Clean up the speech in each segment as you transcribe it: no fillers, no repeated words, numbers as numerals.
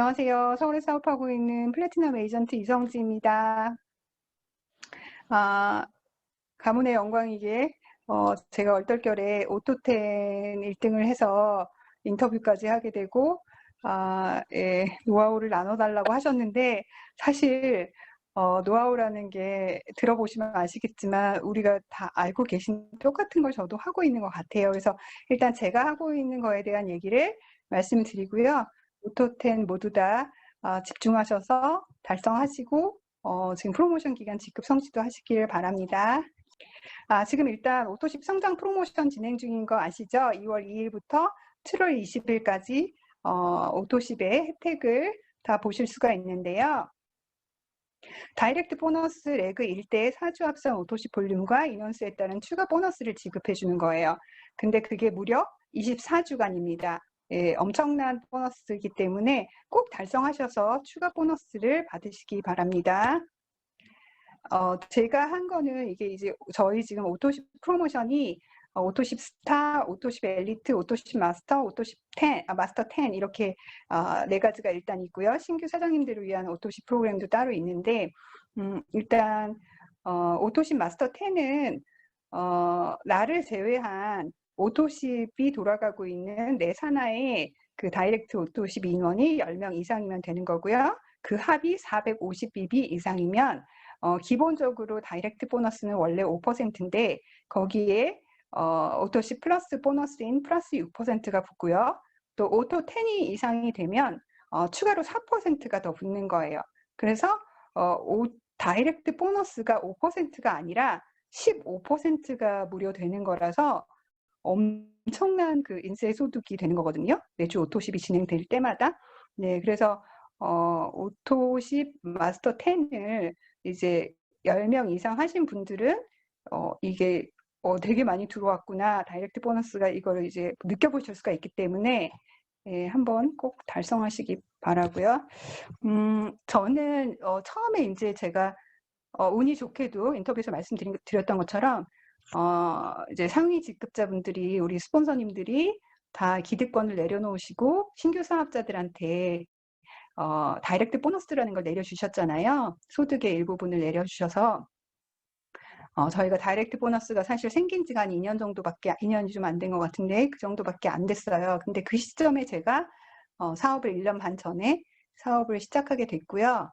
안녕하세요. 서울에 사업하고 있는 플래티넘 에이전트 이성지입니다. 아, 가문의 영광이게 제가 얼떨결에 오토텐 1등을 해서 인터뷰까지 하게 되고 예, 노하우를 나눠달라고 하셨는데 사실 노하우라는 게 들어보시면 아시겠지만 우리가 다 알고 계신 똑같은 걸 저도 하고 있는 것 같아요. 그래서 일단 제가 하고 있는 거에 대한 얘기를 말씀드리고요. 오토텐 모두 다 집중하셔서 달성하시고 지금 프로모션 기간 직급 성취도 하시길 바랍니다. 지금 일단 오토십 성장 프로모션 진행 중인 거 아시죠? 2월 2일부터 7월 20일까지 오토십의 혜택을 다 보실 수가 있는데요. 다이렉트 보너스 레그 1대 4주 합산 오토십 볼륨과 인원수에 따른 추가 보너스를 지급해 주는 거예요. 근데 그게 무려 24주간입니다. 예, 엄청난 보너스이기 때문에 꼭 달성하셔서 추가 보너스를 받으시기 바랍니다. 제가 한 거는 이게 이제 저희 지금 오토십 프로모션이 오토십 스타, 오토십 엘리트, 오토십 마스터, 오토십 10, 마스터 10 이렇게 4가지가 일단 있고요. 신규 사장님들을 위한 오토십 프로그램도 따로 있는데 일단 오토십 마스터 10은 나를 제외한 오토십이 돌아가고 있는 내 산하의 그 다이렉트 오토십 인원이 10명 이상이면 되는 거고요. 그 합이 450BB 이상이면 기본적으로 다이렉트 보너스는 원래 5%인데 거기에 오토십 플러스 보너스인 플러스 6%가 붙고요. 또 오토 10이 이상이 되면 추가로 4%가 더 붙는 거예요. 그래서 다이렉트 보너스가 5%가 아니라 15%가 무료 되는 거라서 엄청난 그 인세 소득이 되는 거거든요. 매주 오토십이 진행될 때마다. 네, 그래서 오토십 마스터 10을 이제 10명 이상 하신 분들은 이게 되게 많이 들어왔구나. 다이렉트 보너스가 이걸 이제 느껴보실 수가 있기 때문에 예, 한번 꼭 달성하시기 바라고요. 저는 처음에 이제 제가 운이 좋게도 인터뷰에서 말씀드렸던 것처럼 이제 상위 직급자분들이 우리 스폰서님들이 다 기득권을 내려놓으시고 신규 사업자들한테 다이렉트 보너스라는 걸 내려주셨잖아요. 소득의 일부분을 내려주셔서 저희가 다이렉트 보너스가 사실 생긴 지가 한 2년 정도밖에 2년이 좀 안 된 것 같은데 그 정도밖에 안 됐어요. 근데 그 시점에 제가 사업을 1년 반 전에 사업을 시작하게 됐고요.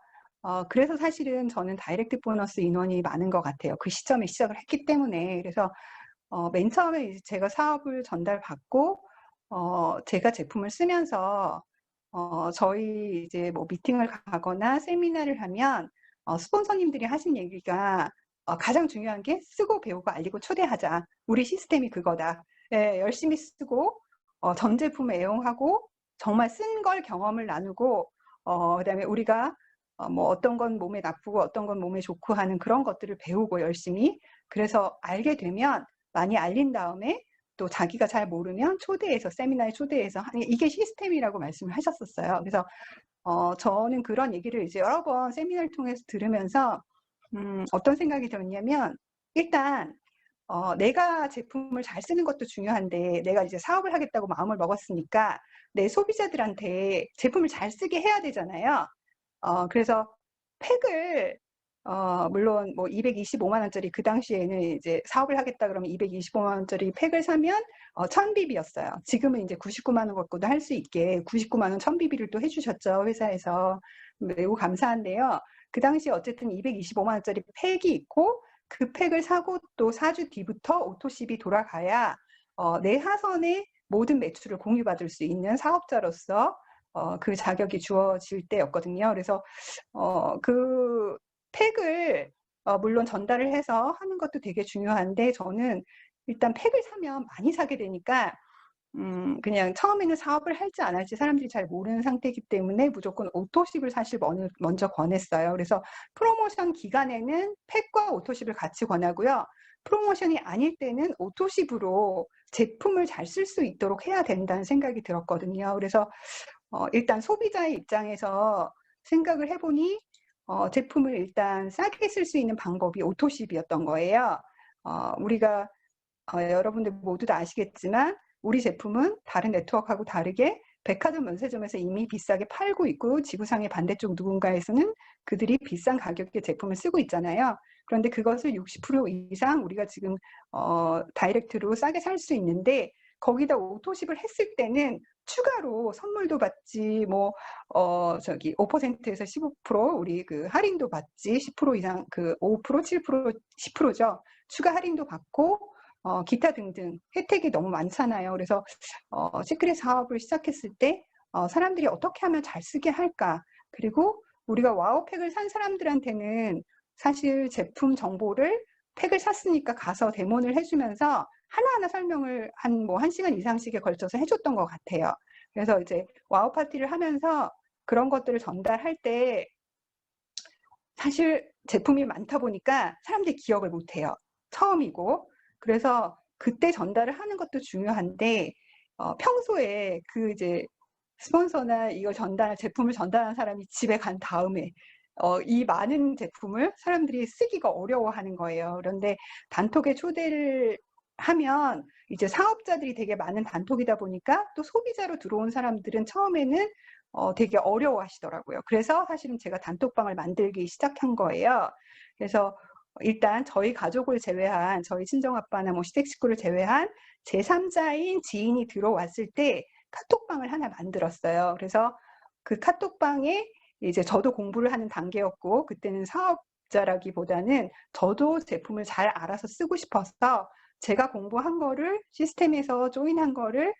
그래서 사실은 저는 다이렉트 보너스 인원이 많은 것 같아요. 그 시점에 시작을 했기 때문에. 그래서 맨 처음에 이제 제가 사업을 전달받고 제가 제품을 쓰면서 저희 이제 뭐 미팅을 가거나 세미나를 하면 스폰서님들이 하신 얘기가 가장 중요한 게 쓰고 배우고 알리고 초대하자. 우리 시스템이 그거다. 예, 열심히 쓰고 전 제품 애용하고 정말 쓴 걸 경험을 나누고 그다음에 우리가 뭐 어떤 건 몸에 나쁘고 어떤 건 몸에 좋고 하는 그런 것들을 배우고 열심히 그래서 알게 되면 많이 알린 다음에 또 자기가 잘 모르면 초대해서 세미나에 초대해서 이게 시스템이라고 말씀을 하셨었어요. 그래서 저는 그런 얘기를 이제 여러 번 세미나를 통해서 들으면서 어떤 생각이 들었냐면 일단 내가 제품을 잘 쓰는 것도 중요한데 내가 이제 사업을 하겠다고 마음을 먹었으니까 내 소비자들한테 제품을 잘 쓰게 해야 되잖아요. 그래서 팩을 물론 뭐 225만 원짜리 그 당시에는 이제 사업을 하겠다 그러면 225만 원짜리 팩을 사면 1000BB였어요. 지금은 이제 99만 원 갖고도 할 수 있게 99만 원 1000BB를 또 해주셨죠. 회사에서. 매우 감사한데요. 그 당시 어쨌든 225만 원짜리 팩이 있고 그 팩을 사고 또 4주 뒤부터 오토십이 돌아가야 내 하선의 모든 매출을 공유받을 수 있는 사업자로서 그 자격이 주어질 때였거든요. 그래서 그 팩을 물론 전달을 해서 하는 것도 되게 중요한데 저는 일단 팩을 사면 많이 사게 되니까 그냥 처음에는 사업을 할지 안 할지 사람들이 잘 모르는 상태이기 때문에 무조건 오토십을 사실 먼저 권했어요. 그래서 프로모션 기간에는 팩과 오토십을 같이 권하고요. 프로모션이 아닐 때는 오토십으로 제품을 잘 쓸 수 있도록 해야 된다는 생각이 들었거든요. 그래서 일단 소비자의 입장에서 생각을 해보니 제품을 일단 싸게 쓸 수 있는 방법이 오토십이었던 거예요. 우리가 여러분들 모두 다 아시겠지만 우리 제품은 다른 네트워크하고 다르게 백화점 면세점에서 이미 비싸게 팔고 있고 지구상의 반대쪽 누군가에서는 그들이 비싼 가격의 제품을 쓰고 있잖아요. 그런데 그것을 60% 이상 우리가 지금 다이렉트로 싸게 살 수 있는데 거기다 오토십을 했을 때는 추가로 선물도 받지, 뭐, 5%에서 15% 우리 그 할인도 받지, 10% 이상, 그 5%, 7%, 10%죠. 추가 할인도 받고, 기타 등등 혜택이 너무 많잖아요. 그래서, 시크릿 사업을 시작했을 때, 사람들이 어떻게 하면 잘 쓰게 할까? 그리고 우리가 와우팩을 산 사람들한테는 사실 제품 정보를 팩을 샀으니까 가서 데모를 해주면서 하나하나 설명을 한 1시간 이상씩에 걸쳐서 해줬던 것 같아요. 그래서 이제 와우 파티를 하면서 그런 것들을 전달할 때 사실 제품이 많다 보니까 사람들이 기억을 못해요. 처음이고. 그래서 그때 전달을 하는 것도 중요한데 평소에 그 이제 스폰서나 이걸 제품을 전달한 사람이 집에 간 다음에 이 많은 제품을 사람들이 쓰기가 어려워하는 거예요. 그런데 단톡에 초대를 하면 이제 사업자들이 되게 많은 단톡이다 보니까 또 소비자로 들어온 사람들은 처음에는 되게 어려워하시더라고요. 그래서 사실은 제가 단톡방을 만들기 시작한 거예요. 그래서 일단 저희 가족을 제외한 저희 친정아빠나 뭐 시댁 식구를 제외한 제3자인 지인이 들어왔을 때 카톡방을 하나 만들었어요. 그래서 그 카톡방에 이제 저도 공부를 하는 단계였고 그때는 사업자라기보다는 저도 제품을 잘 알아서 쓰고 싶어서 제가 공부한 거를 시스템에서 조인한 거를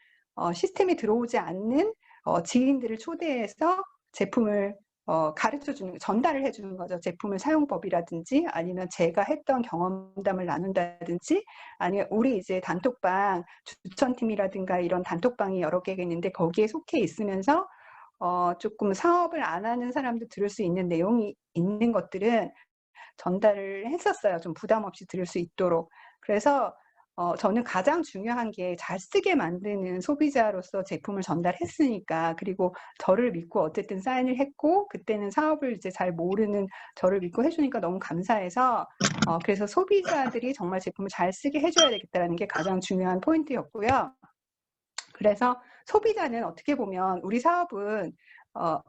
시스템에 들어오지 않는 지인들을 초대해서 제품을 가르쳐주는, 전달을 해주는 거죠. 제품의 사용법이라든지 아니면 제가 했던 경험담을 나눈다든지 아니면 우리 이제 단톡방 추천팀이라든가 이런 단톡방이 여러 개가 있는데 거기에 속해 있으면서 조금 사업을 안 하는 사람도 들을 수 있는 내용이 있는 것들은 전달을 했었어요. 좀 부담 없이 들을 수 있도록. 그래서 저는 가장 중요한 게 잘 쓰게 만드는 소비자로서 제품을 전달했으니까 그리고 저를 믿고 어쨌든 사인을 했고 그때는 사업을 이제 잘 모르는 저를 믿고 해주니까 너무 감사해서 그래서 소비자들이 정말 제품을 잘 쓰게 해줘야 되겠다는 게 가장 중요한 포인트였고요. 그래서 소비자는 어떻게 보면 우리 사업은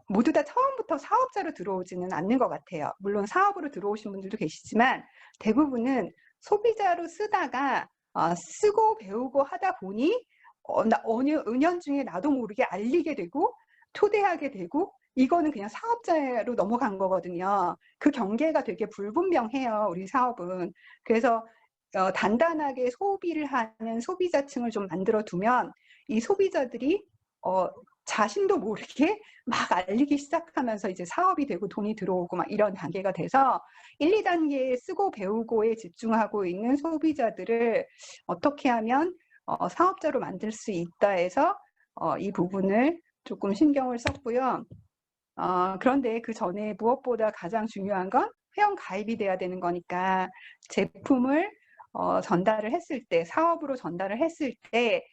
모두 다 처음부터 사업자로 들어오지는 않는 것 같아요. 물론 사업으로 들어오신 분들도 계시지만 대부분은 소비자로 쓰다가 쓰고 배우고 하다 보니 어느 은연중에 나도 모르게 알리게 되고 초대하게 되고 이거는 그냥 사업자로 넘어간 거거든요. 그 경계가 되게 불분명해요. 우리 사업은. 그래서 단단하게 소비를 하는 소비자층을 좀 만들어 두면 이 소비자들이 자신도 모르게 막 알리기 시작하면서 이제 사업이 되고 돈이 들어오고 막 이런 단계가 돼서 1, 2단계에 쓰고 배우고에 집중하고 있는 소비자들을 어떻게 하면 사업자로 만들 수 있다 해서 이 부분을 조금 신경을 썼고요. 그런데 그 전에 무엇보다 가장 중요한 건 회원 가입이 돼야 되는 거니까 제품을 전달을 했을 때, 사업으로 전달을 했을 때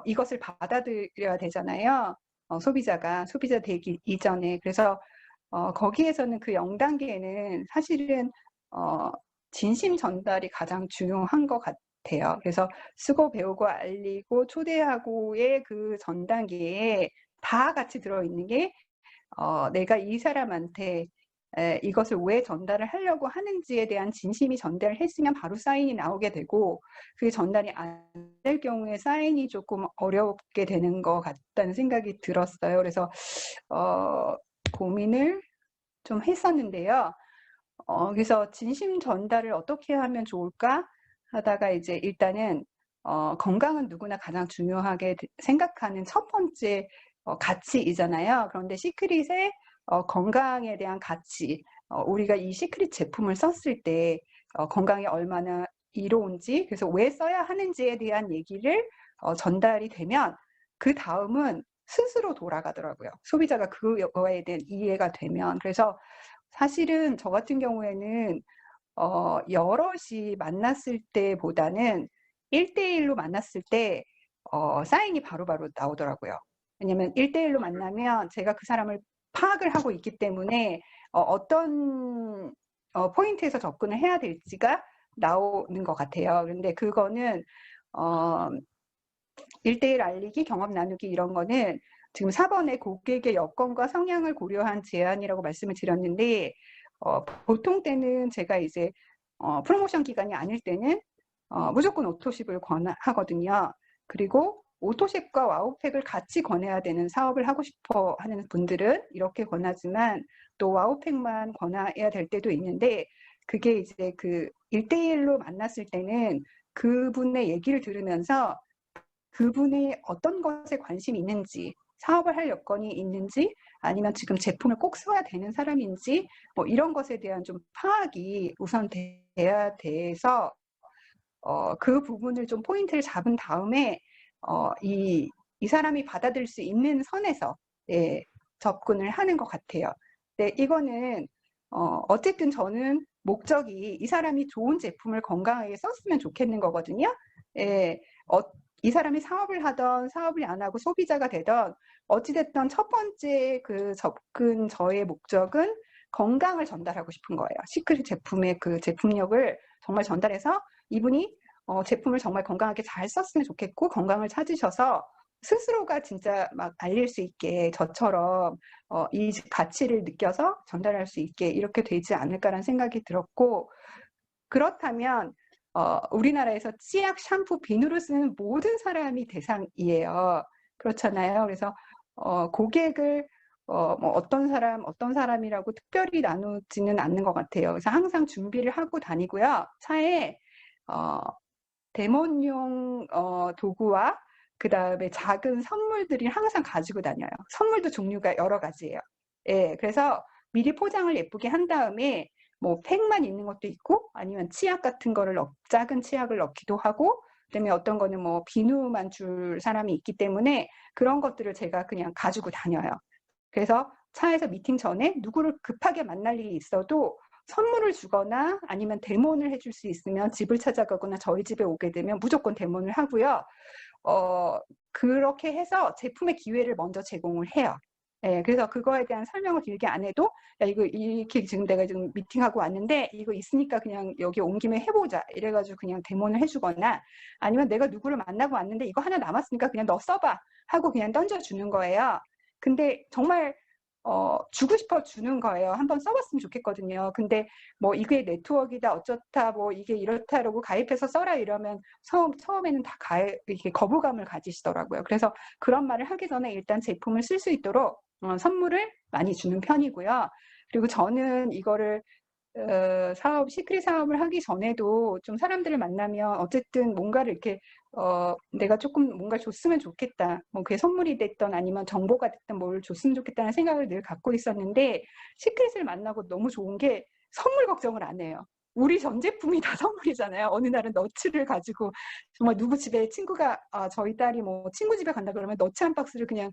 이것을 받아들여야 되잖아요. 소비자 되기 이전에. 그래서 거기에서는 그 0단계는 사실은 진심 전달이 가장 중요한 것 같아요. 그래서 쓰고 배우고 알리고 초대하고의 그 전 단계에 다 같이 들어있는 게 내가 이 사람한테 이것을 왜 전달을 하려고 하는지에 대한 진심이 전달을 했으면 바로 사인이 나오게 되고 그게 전달이 안 될 경우에 사인이 조금 어렵게 되는 것 같다는 생각이 들었어요. 그래서 고민을 좀 했었는데요. 그래서 진심 전달을 어떻게 하면 좋을까 하다가 이제 일단은 건강은 누구나 가장 중요하게 생각하는 첫 번째 가치이잖아요. 그런데 시크릿의 건강에 대한 가치, 우리가 이 시크릿 제품을 썼을 때 건강에 얼마나 이로운지, 그래서 왜 써야 하는지에 대한 얘기를 전달이 되면 그 다음은 스스로 돌아가더라고요. 소비자가 그거에 대한 이해가 되면. 그래서 사실은 저 같은 경우에는 여럿이 만났을 때보다는 1대1로 만났을 때 사인이 바로바로 나오더라고요. 왜냐면 1대1로 만나면 제가 그 사람을 파악을 하고 있기 때문에 어떤 포인트에서 접근을 해야 될지가 나오는 것 같아요. 그런데 그거는 1대1 알리기, 경험 나누기 이런 거는 지금 4번에 고객의 여건과 성향을 고려한 제안이라고 말씀을 드렸는데 보통 때는 제가 이제 프로모션 기간이 아닐 때는 무조건 오토십을 권하거든요. 그리고 오토십과 와우팩을 같이 권해야 되는 사업을 하고 싶어 하는 분들은 이렇게 권하지만 또 와우팩만 권해야 될 때도 있는데 그게 이제 그 1대1로 만났을 때는 그분의 얘기를 들으면서 그분이 어떤 것에 관심이 있는지, 사업을 할 여건이 있는지, 아니면 지금 제품을 꼭 써야 되는 사람인지, 뭐 이런 것에 대한 좀 파악이 우선 돼야 돼서 그 부분을 좀 포인트를 잡은 다음에 이 사람이 받아들일 수 있는 선에서 예, 접근을 하는 것 같아요. 네, 이거는 어쨌든 저는 목적이 이 사람이 좋은 제품을 건강하게 썼으면 좋겠는 거거든요. 예, 이 사람이 사업을 하던 사업을 안 하고 소비자가 되던 어찌됐든 첫 번째 그 접근 저의 목적은 건강을 전달하고 싶은 거예요. 시크릿 제품의 그 제품력을 정말 전달해서 이분이 제품을 정말 건강하게 잘 썼으면 좋겠고 건강을 찾으셔서 스스로가 진짜 막 알릴 수 있게 저처럼 이 가치를 느껴서 전달할 수 있게 이렇게 되지 않을까라는 생각이 들었고 그렇다면 우리나라에서 치약, 샴푸, 비누를 쓰는 모든 사람이 대상이에요. 그렇잖아요. 그래서 고객을 뭐 어떤 사람이라고 특별히 나누지는 않는 것 같아요. 그래서 항상 준비를 하고 다니고요. 차에 데몬용 도구와 그 다음에 작은 선물들이 항상 가지고 다녀요. 선물도 종류가 여러 가지예요. 예, 그래서 미리 포장을 예쁘게 한 다음에 뭐 팩만 있는 것도 있고 아니면 치약 같은 거를 작은 치약을 넣기도 하고 그다음에 어떤 거는 뭐 비누만 줄 사람이 있기 때문에 그런 것들을 제가 그냥 가지고 다녀요. 그래서 차에서 미팅 전에 누구를 급하게 만날 일이 있어도 선물을 주거나 아니면 대모를 해줄 수 있으면 집을 찾아가거나 저희 집에 오게 되면 무조건 대모를 하고요. 그렇게 해서 제품의 기회를 먼저 제공을 해요. 예, 그래서 그거에 대한 설명을 길게 안 해도 야, 이거 이렇게 지금 내가 지금 미팅하고 왔는데 이거 있으니까 그냥 여기 온 김에 해보자 이래가지고 그냥 데모를 해주거나 아니면 내가 누구를 만나고 왔는데 이거 하나 남았으니까 그냥 너 써봐 하고 그냥 던져주는 거예요. 근데 정말 주고 싶어 주는 거예요. 한번 써봤으면 좋겠거든요. 근데 뭐 이게 네트워크이다 어쩌다 뭐 이게 이렇다라고 가입해서 써라 이러면 처음에는 다 이렇게 거부감을 가지시더라고요. 그래서 그런 말을 하기 전에 일단 제품을 쓸 수 있도록 선물을 많이 주는 편이고요. 그리고 저는 이거를 시크릿 사업을 하기 전에도 좀 사람들을 만나면 어쨌든 뭔가를 이렇게 내가 조금 뭔가 줬으면 좋겠다. 뭐 그게 선물이 됐던 아니면 정보가 됐던 뭘 줬으면 좋겠다는 생각을 늘 갖고 있었는데 시크릿을 만나고 너무 좋은 게 선물 걱정을 안 해요. 우리 전 제품이 다 선물이잖아요. 어느 날은 너츠를 가지고 정말 누구 집에 친구가 저희 딸이 뭐 친구 집에 간다 그러면 너츠 한 박스를 그냥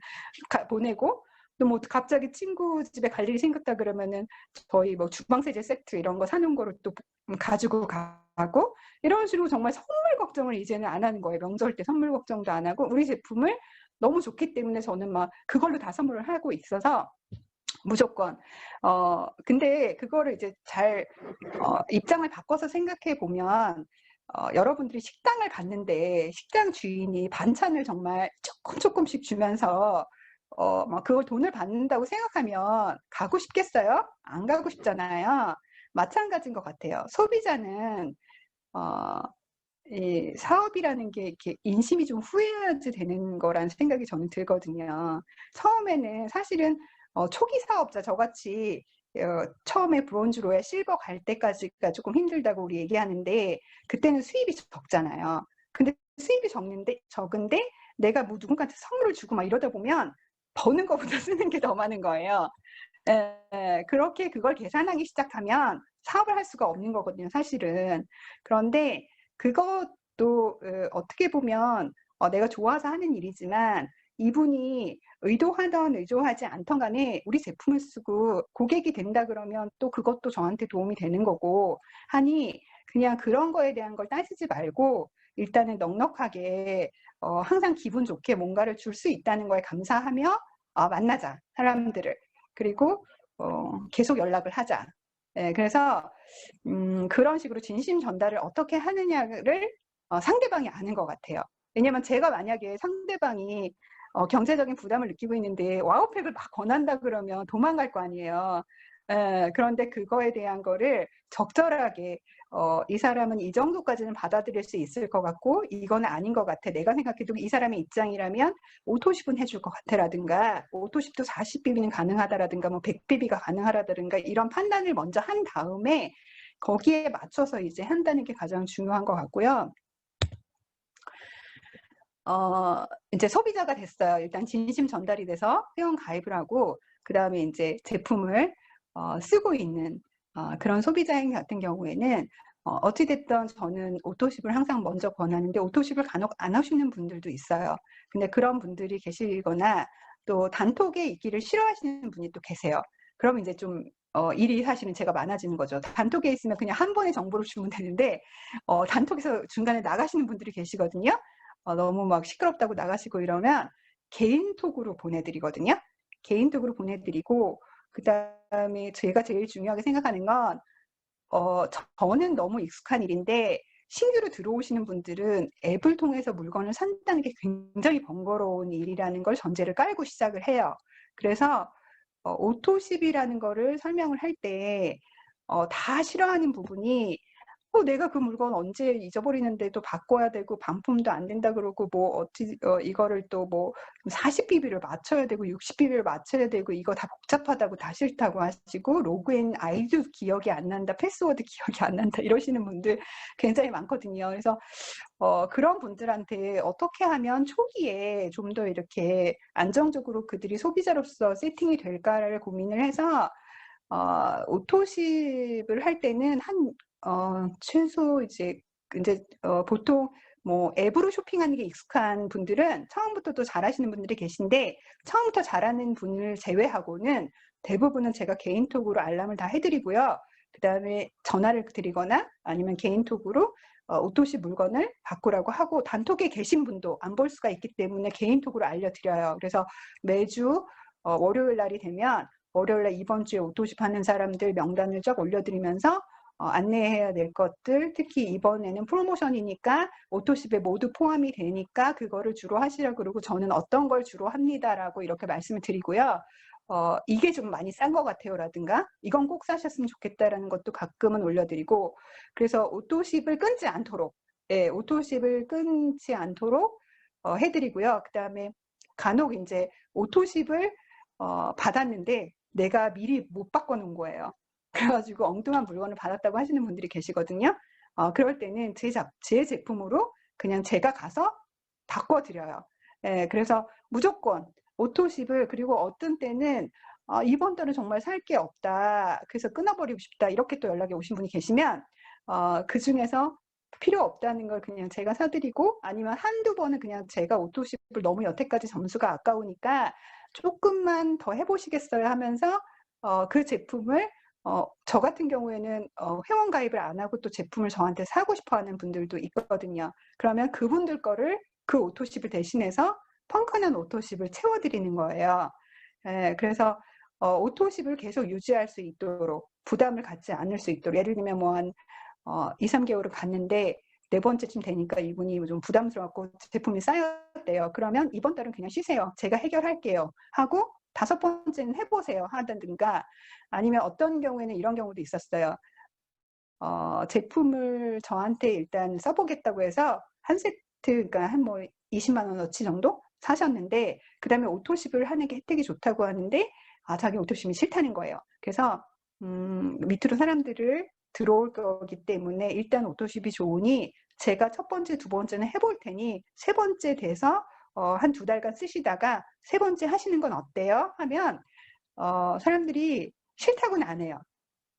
보내고 또 뭐 갑자기 친구 집에 갈 일이 생겼다 그러면은 저희 뭐 주방세제 세트 이런 거 사는 거를 또 가지고 가고 이런 식으로 정말 선물 걱정을 이제는 안 하는 거예요. 명절 때 선물 걱정도 안 하고 우리 제품을 너무 좋기 때문에 저는 막 그걸로 다 선물을 하고 있어서 무조건 근데 그거를 이제 잘 입장을 바꿔서 생각해 보면 여러분들이 식당을 갔는데 식당 주인이 반찬을 정말 조금씩 주면서 막 그걸 돈을 받는다고 생각하면 가고 싶겠어요? 안 가고 싶잖아요. 마찬가지인 것 같아요. 소비자는 이 사업이라는 게 이렇게 인심이 좀 후해야지 되는 거라는 생각이 저는 들거든요. 처음에는 사실은 초기 사업자 저같이 처음에 브론즈로에 실버 갈 때까지가 조금 힘들다고 우리 얘기하는데 그때는 수입이 적잖아요. 근데 수입이 적은데 내가 뭐 누군가한테 선물을 주고 막 이러다 보면 버는 것보다 쓰는 게 더 많은 거예요. 그렇게 그걸 계산하기 시작하면 사업을 할 수가 없는 거거든요, 사실은. 그런데 그것도 어떻게 보면 내가 좋아서 하는 일이지만 이분이 의도하던 의도하지 않던 간에 우리 제품을 쓰고 고객이 된다 그러면 또 그것도 저한테 도움이 되는 거고 하니 그냥 그런 거에 대한 걸 따지지 말고 일단은 넉넉하게 항상 기분 좋게 뭔가를 줄 수 있다는 거에 감사하며 만나자, 사람들을. 그리고 계속 연락을 하자. 그래서 그런 식으로 진심 전달을 어떻게 하느냐를 상대방이 아는 것 같아요. 왜냐면 제가 만약에 상대방이 경제적인 부담을 느끼고 있는데 와우팩을 막 권한다 그러면 도망갈 거 아니에요. 그런데 그거에 대한 거를 적절하게 이 사람은 이 정도까지는 받아들일 수 있을 것 같고 이거는 아닌 것 같아. 내가 생각해도 이 사람의 입장이라면 오토십은 해줄 것 같아라든가 오토십도 40BB는 가능하다라든가 뭐 100BB가 가능하다든가 이런 판단을 먼저 한 다음에 거기에 맞춰서 이제 한다는 게 가장 중요한 것 같고요. 이제 소비자가 됐어요. 일단 진심 전달이 돼서 회원 가입을 하고 그 다음에 이제 제품을 쓰고 있는 그런 소비자인 같은 경우에는 어찌됐든 저는 오토십을 항상 먼저 권하는데 오토십을 간혹 안 하시는 분들도 있어요. 근데 그런 분들이 계시거나 또 단톡에 있기를 싫어하시는 분이 또 계세요. 그러면 이제 좀 일이 사실은 제가 많아지는 거죠. 단톡에 있으면 그냥 한 번에 정보를 주면 되는데 단톡에서 중간에 나가시는 분들이 계시거든요. 너무 막 시끄럽다고 나가시고 이러면 개인톡으로 보내드리거든요. 개인톡으로 보내드리고 그다음에 제가 제일 중요하게 생각하는 건 저는 너무 익숙한 일인데 신규로 들어오시는 분들은 앱을 통해서 물건을 산다는 게 굉장히 번거로운 일이라는 걸 전제를 깔고 시작을 해요. 그래서 오토십이라는 거를 설명을 할 때 다 싫어하는 부분이 내가 그 물건 언제 잊어버리는데 또 바꿔야 되고 반품도 안 된다 그러고 뭐 이거를 또 뭐 40BB를 맞춰야 되고 60BB를 맞춰야 되고 이거 다 복잡하다고 다 싫다고 하시고 로그인 아이디도 기억이 안 난다, 패스워드 기억이 안 난다 이러시는 분들 굉장히 많거든요. 그래서 그런 분들한테 어떻게 하면 초기에 좀 더 이렇게 안정적으로 그들이 소비자로서 세팅이 될까를 고민을 해서 오토십을 할 때는 최소 이제 보통 뭐 앱으로 쇼핑하는 게 익숙한 분들은 처음부터 또 잘하시는 분들이 계신데 처음부터 잘하는 분을 제외하고는 대부분은 제가 개인톡으로 알람을 다 해드리고요. 그 다음에 전화를 드리거나 아니면 개인톡으로 오토십 물건을 바꾸라고 하고 단톡에 계신 분도 안 볼 수가 있기 때문에 개인톡으로 알려드려요. 그래서 매주 월요일 날이 되면 월요일날 이번 주에 오토십 하는 사람들 명단을 쫙 올려드리면서 안내해야 될 것들, 특히 이번에는 프로모션이니까 오토십에 모두 포함이 되니까 그거를 주로 하시라고 그러고 저는 어떤 걸 주로 합니다라고 이렇게 말씀을 드리고요. 이게 좀 많이 싼 것 같아요라든가 이건 꼭 사셨으면 좋겠다라는 것도 가끔은 올려드리고 그래서 오토십을 끊지 않도록 오토십을 끊지 않도록 해드리고요. 그 다음에 간혹 이제 오토십을 받았는데 내가 미리 못 바꿔놓은 거예요. 그래가지고 엉뚱한 물건을 받았다고 하시는 분들이 계시거든요. 그럴 때는 제 제품으로 그냥 제가 가서 바꿔드려요. 그래서 무조건 오토십을 그리고 어떤 때는 이번 달은 정말 살 게 없다. 그래서 끊어버리고 싶다. 이렇게 또 연락이 오신 분이 계시면 그 중에서 필요 없다는 걸 그냥 제가 사드리고 아니면 한두 번은 그냥 제가 오토십을 너무 여태까지 점수가 아까우니까 조금만 더 해보시겠어요 하면서 그 제품을 저 같은 경우에는 회원 가입을 안 하고 또 제품을 저한테 사고 싶어 하는 분들도 있거든요. 그러면 그분들 거를 그 오토십을 대신해서 펑크난 오토십을 채워드리는 거예요. 그래서 오토십을 계속 유지할 수 있도록 부담을 갖지 않을 수 있도록 예를 들면 뭐 한 2, 3개월을 갔는데 네 번째쯤 되니까 이분이 좀 부담스럽고 제품이 쌓였대요. 그러면 이번 달은 그냥 쉬세요. 제가 해결할게요. 하고 5번째는 해보세요. 하든가 아니면 어떤 경우에는 이런 경우도 있었어요. 제품을 저한테 일단 써보겠다고 해서 한 세트, 그러니까 한 뭐 20만 원어치 정도 사셨는데 그 다음에 오토십을 하는 게 혜택이 좋다고 하는데 자기 오토십이 싫다는 거예요. 그래서 밑으로 사람들을 들어올 거기 때문에 일단 오토십이 좋으니 제가 첫 번째, 두 번째는 해볼 테니 세 번째 돼서 한 2달간 쓰시다가 세 번째 하시는 건 어때요? 하면 사람들이 싫다고는 안 해요.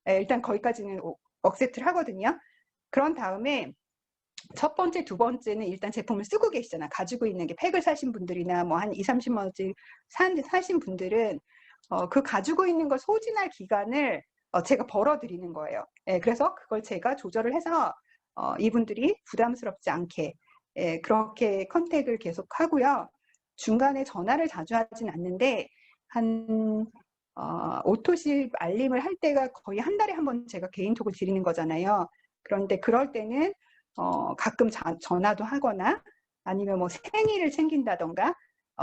일단 거기까지는 억셉트를 하거든요. 그런 다음에 첫 번째, 두 번째는 일단 제품을 쓰고 계시잖아. 가지고 있는 게 팩을 사신 분들이나 뭐 한 2, 30만 원짜리 사신 분들은 그 가지고 있는 걸 소진할 기간을 제가 벌어드리는 거예요. 그래서 그걸 제가 조절을 해서 이분들이 부담스럽지 않게 그렇게 컨택을 계속 하고요. 중간에 전화를 자주 하진 않는데 한 오토십 알림을 할 때가 거의 한 달에 한 번 제가 개인톡을 드리는 거잖아요. 그런데 그럴 때는 가끔 전화도 하거나 아니면 뭐 생일을 챙긴다던가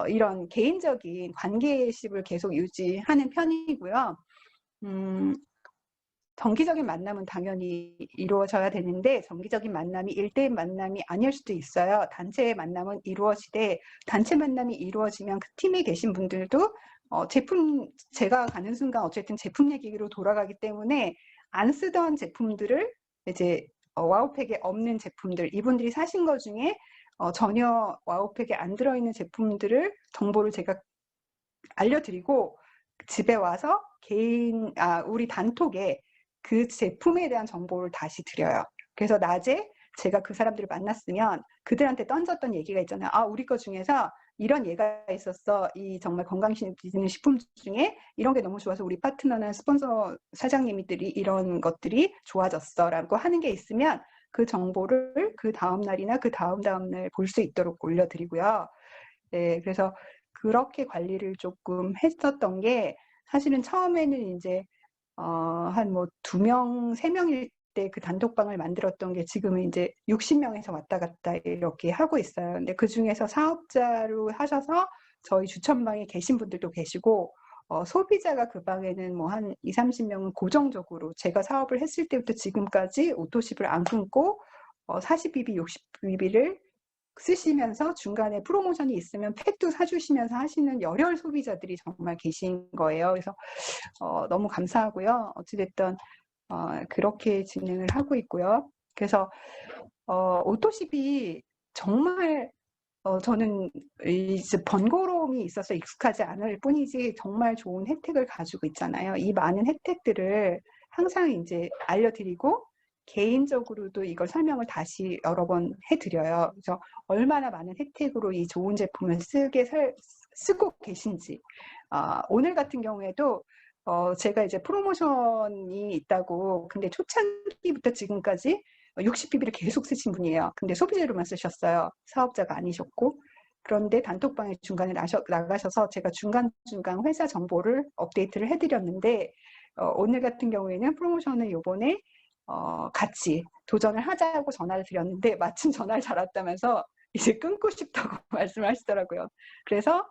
이런 개인적인 관계십을 계속 유지하는 편이고요. 정기적인 만남은 당연히 이루어져야 되는데 정기적인 만남이 1대1 만남이 아닐 수도 있어요. 단체 만남은 이루어지되 단체 만남이 이루어지면 그 팀에 계신 분들도 제가 가는 순간 어쨌든 제품 얘기로 돌아가기 때문에 안 쓰던 제품들을 이제 와우팩에 없는 제품들, 이분들이 사신 것 중에 전혀 와우팩에 안 들어있는 제품들을 정보를 제가 알려드리고 집에 와서 우리 단톡에 그 제품에 대한 정보를 다시 드려요. 그래서 낮에 제가 그 사람들을 만났으면 그들한테 던졌던 얘기가 있잖아요. 우리 거 중에서 이런 예가 있었어. 이 정말 건강해지는 식품 중에 이런 게 너무 좋아서 우리 파트너나 스폰서 사장님들이 이런 것들이 좋아졌어 라고 하는 게 있으면 그 정보를 그 다음 날이나 그 다음 날 볼 수 있도록 올려드리고요. 네, 그래서 그렇게 관리를 조금 했었던 게 사실은 처음에는 이제 한 뭐 2명, 3명일 때 그 단톡방을 만들었던 게 지금은 이제 60명에서 왔다 갔다 이렇게 하고 있어요. 근데 그 중에서 사업자로 하셔서 저희 추천방에 계신 분들도 계시고 소비자가 그 방에는 뭐 한 2, 30명은 고정적으로 제가 사업을 했을 때부터 지금까지 오토십을 안 끊고 40bb, 60bb를 쓰시면서 중간에 프로모션이 있으면 팩도 사주시면서 하시는 열혈 소비자들이 정말 계신 거예요. 그래서 너무 감사하고요. 어찌됐든 그렇게 진행을 하고 있고요. 그래서 오토십이 정말 저는 이제 번거로움이 있어서 익숙하지 않을 뿐이지 정말 좋은 혜택을 가지고 있잖아요. 이 많은 혜택들을 항상 이제 알려드리고 개인적으로도 이걸 설명을 다시 여러 번 해드려요. 그래서 얼마나 많은 혜택으로 이 좋은 제품을 쓰고 계신지. 오늘 같은 경우에도 제가 이제 프로모션이 있다고, 근데 초창기부터 지금까지 60bb를 계속 쓰신 분이에요. 근데 소비재로만 쓰셨어요. 사업자가 아니셨고. 그런데 단톡방에 중간에 나가셔서 제가 중간중간 회사 정보를 업데이트를 해드렸는데 오늘 같은 경우에는 프로모션을 요번에 같이 도전을 하자고 전화를 드렸는데 마침 전화를 잘 왔다면서 이제 끊고 싶다고 말씀을 하시더라고요. 그래서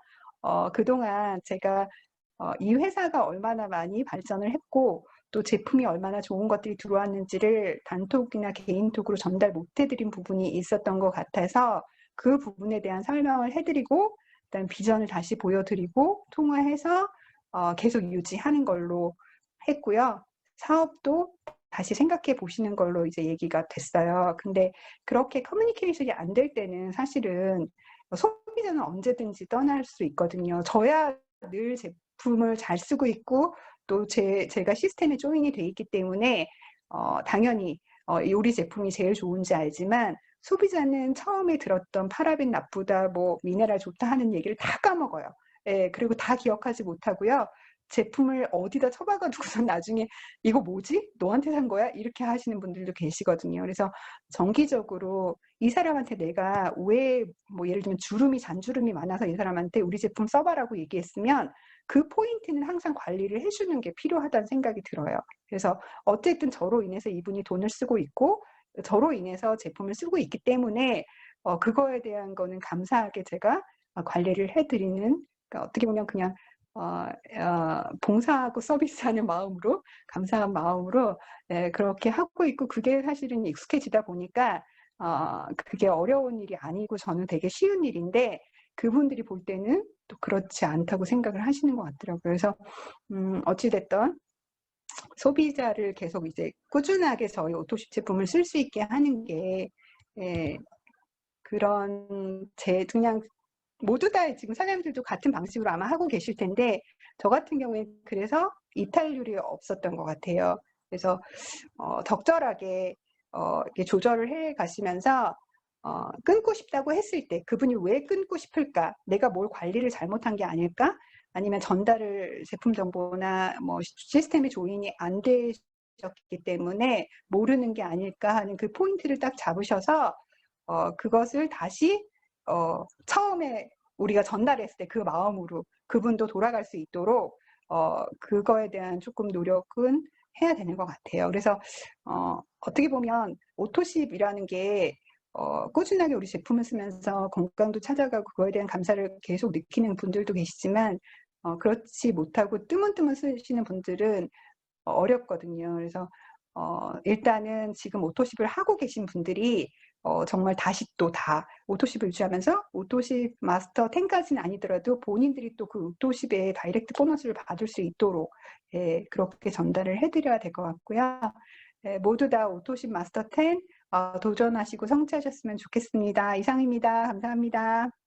그동안 제가 이 회사가 얼마나 많이 발전을 했고 또 제품이 얼마나 좋은 것들이 들어왔는지를 단톡이나 개인톡으로 전달 못 해드린 부분이 있었던 것 같아서 그 부분에 대한 설명을 해드리고 그다음 비전을 다시 보여드리고 통화해서 계속 유지하는 걸로 했고요. 사업도 다시 생각해 보시는 걸로 이제 얘기가 됐어요. 근데 그렇게 커뮤니케이션이 안 될 때는 사실은 소비자는 언제든지 떠날 수 있거든요. 저야 늘 제품을 잘 쓰고 있고 또 제가 시스템에 조인이 돼 있기 때문에 당연히 우리 제품이 제일 좋은지 알지만 소비자는 처음에 들었던 파라벤 나쁘다, 뭐 미네랄 좋다 하는 얘기를 다 까먹어요. 예, 그리고 다 기억하지 못하고요. 제품을 어디다 처박아두고서 나중에 이거 뭐지? 너한테 산 거야? 이렇게 하시는 분들도 계시거든요. 그래서 정기적으로 이 사람한테 내가 왜 뭐 예를 들면 잔주름이 많아서 이 사람한테 우리 제품 써봐라고 얘기했으면 그 포인트는 항상 관리를 해주는 게 필요하다는 생각이 들어요. 그래서 어쨌든 저로 인해서 이분이 돈을 쓰고 있고 저로 인해서 제품을 쓰고 있기 때문에 그거에 대한 거는 감사하게 제가 관리를 해드리는, 그러니까 어떻게 보면 그냥 봉사하고 서비스하는 마음으로, 감사한 마음으로 그렇게 하고 있고 그게 사실은 익숙해지다 보니까 그게 어려운 일이 아니고 저는 되게 쉬운 일인데 그분들이 볼 때는 또 그렇지 않다고 생각을 하시는 것 같더라고요. 그래서 어찌됐든 소비자를 계속 이제 꾸준하게 저희 오토십 제품을 쓸 수 있게 하는 게 그런 그냥 모두 다 지금 사장님들도 같은 방식으로 아마 하고 계실 텐데 저 같은 경우에 그래서 이탈률이 없었던 것 같아요. 그래서 적절하게 이렇게 조절을 해 가시면서 끊고 싶다고 했을 때 그분이 왜 끊고 싶을까? 내가 뭘 관리를 잘못한 게 아닐까? 아니면 전달을 제품 정보나 뭐 시스템의 조인이 안 되셨기 때문에 모르는 게 아닐까 하는 그 포인트를 딱 잡으셔서 그것을 다시 처음에 우리가 전달했을 때 그 마음으로 그분도 돌아갈 수 있도록 그거에 대한 조금 노력은 해야 되는 것 같아요. 그래서 어떻게 보면 오토십이라는 게 꾸준하게 우리 제품을 쓰면서 건강도 찾아가고 그거에 대한 감사를 계속 느끼는 분들도 계시지만 그렇지 못하고 뜨문뜨문 쓰시는 분들은 어렵거든요. 그래서 일단은 지금 오토십을 하고 계신 분들이 정말 다시 또 다 오토십을 유지하면서 오토십 마스터 10까지는 아니더라도 본인들이 또 그 오토십의 다이렉트 보너스를 받을 수 있도록 예 그렇게 전달을 해 드려야 될 것 같고요. 예 모두 다 오토십 마스터 10 도전하시고 성취하셨으면 좋겠습니다. 이상입니다. 감사합니다.